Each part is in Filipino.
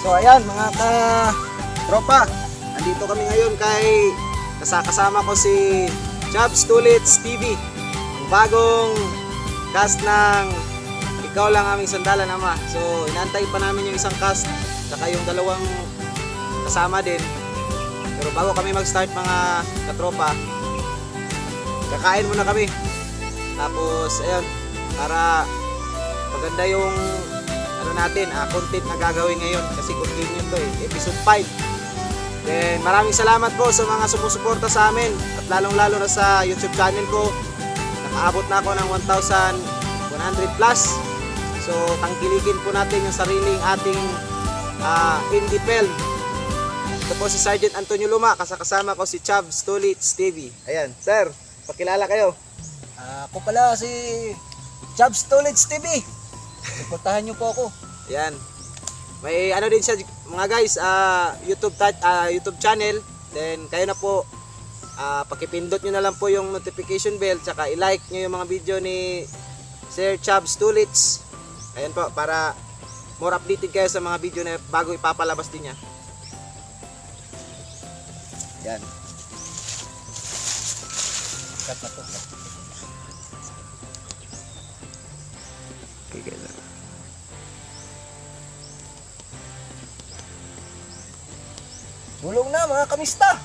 So ayan mga ka-tropa, nandito kami ngayon kay kasama ko si Chubbs Tulits TV, ang bagong cast ng Ikaw Lang Aming Sandalan Ama. So inaantay pa namin yung isang cast saka yung dalawang kasama din. Pero bago kami mag-start mga katropa, kakain muna kami. Tapos ayun, para maganda yung natin, content na gagawin ngayon kasi continue to episode 5. Then maraming salamat po sa mga sumusuporta sa amin at lalong lalo na sa YouTube channel ko. Nakaabot na ako ng 1,100 plus. So tangkilikin po natin yung sariling ating indie film. Ito po si Sergeant Antonio Luma, kasama ko si Chubbs Tulits TV. Ayan, sir, pakilala kayo. Ako pala si Chubbs Tulits TV. Suportahan niyo po ako. Yan. May ano din siya mga guys, YouTube channel. Then kayo na po pakipindot niyo na lang po yung notification bell, tsaka i-like niyo yung mga video ni Sir Chubbs Tulits. Ayan po, para more updated kayo sa mga video na bago ipapalabas din niya. Yan. Cut na to. Okay, guys. Tulong na mga kamista.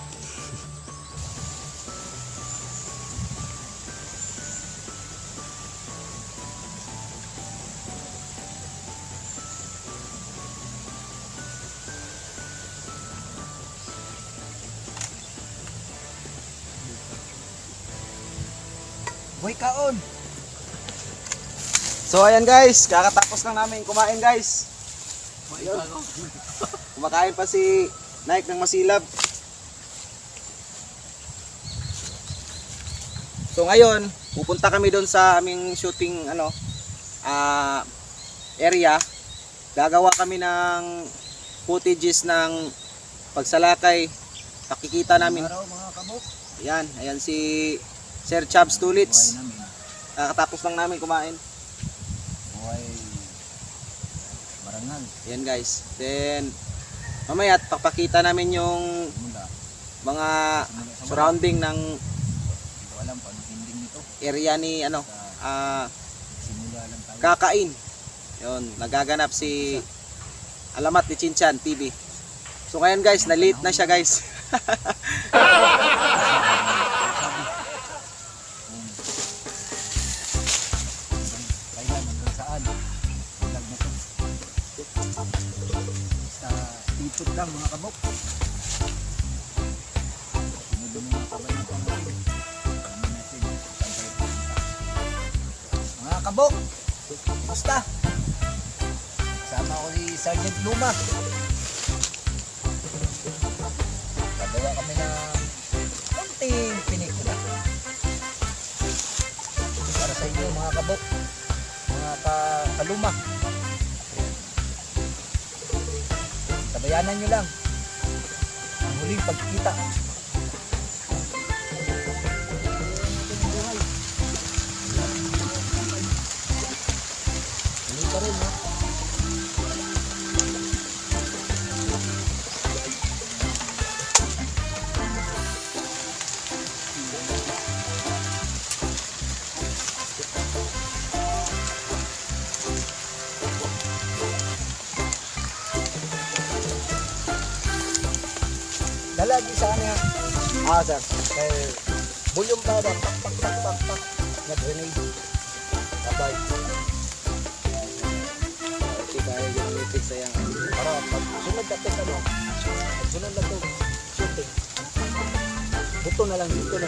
Boy kaon. So ayan guys, kakatapos lang namin kumain guys. Ayun. Kumakain pa si Nike ng Masilab. So ngayon, pupunta kami doon sa aming shooting area. Gagawa kami ng footages ng pagsalakay. Pakikita namin. Araw mga kabok. Ayan, ayan si Sir Chubbs Tulits. Buhay namin. Kakatapos lang namin kumain. Buhay marangal. Ayan guys. Then mamaya papakita namin yung Mula. mga Sa surrounding ng Hindi ko alam paano ending nito. area ni Simula lang tayo. Kakain. Yun, nagaganap si Alamat ni Chinchan TV. So ngayon guys, na-late na siya guys. Kailan hanggang saan? Vlog na to. Sa tipot lang mga kabok. Sinunod mo mga kabanatan natin. Alam natin saan tayo pupunta. Mga kabok, basta. Sama ko si Sergeant Luma. Gagawa kami ng konting pelikula. Para sa inyo mga kabok, mga kaluma. Sabayanan nyo lang ang huling pagkita. Tuloy pa rin, no? Dalagi sa kanya. Sir. Kay volume pa ba? Pak. Nag-grenade. Kapag. Okay, tayo yung litik sa yang. Para pag sunod na ito, sunod na ito, shooting. Buto na lang dito na.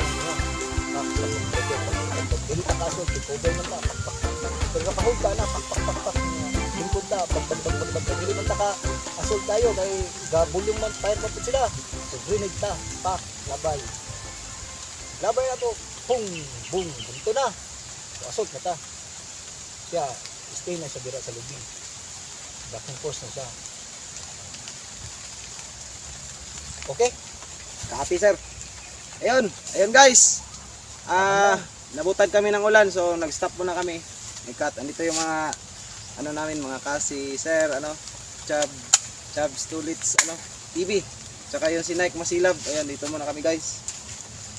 Dili ka kaso, cover man ta. Pag nakahod ka na, pak. Lingkod na, pag. Dili man ta ka assault tayo. Kay volume man, fire man po sila. So grenade ta, pak, labay. Labay na to, pung, boom, bunto na. So assault na ta. Siya, stay na siya dira sa lubing. Backing force na siya. Okay? Copy sir. Ayun guys. Nabutan kami ng ulan so nag-stop muna kami. May cut. Andito yung mga namin mga kasi sir Chubb Chabs Tulits TV. Tsaka yung si Nike Masilab. Ayan, dito muna kami guys.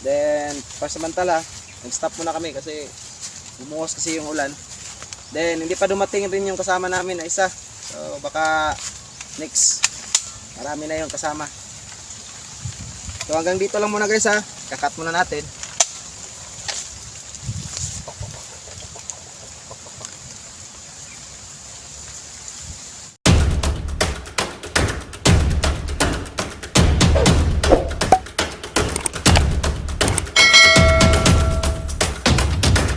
Then, pasamantala, nag-stop muna kami kasi bumuhos kasi yung ulan. Then, hindi pa dumating rin yung kasama namin na isa. So, baka next, marami na yung kasama. So, hanggang dito lang muna guys ha. Kakat muna natin.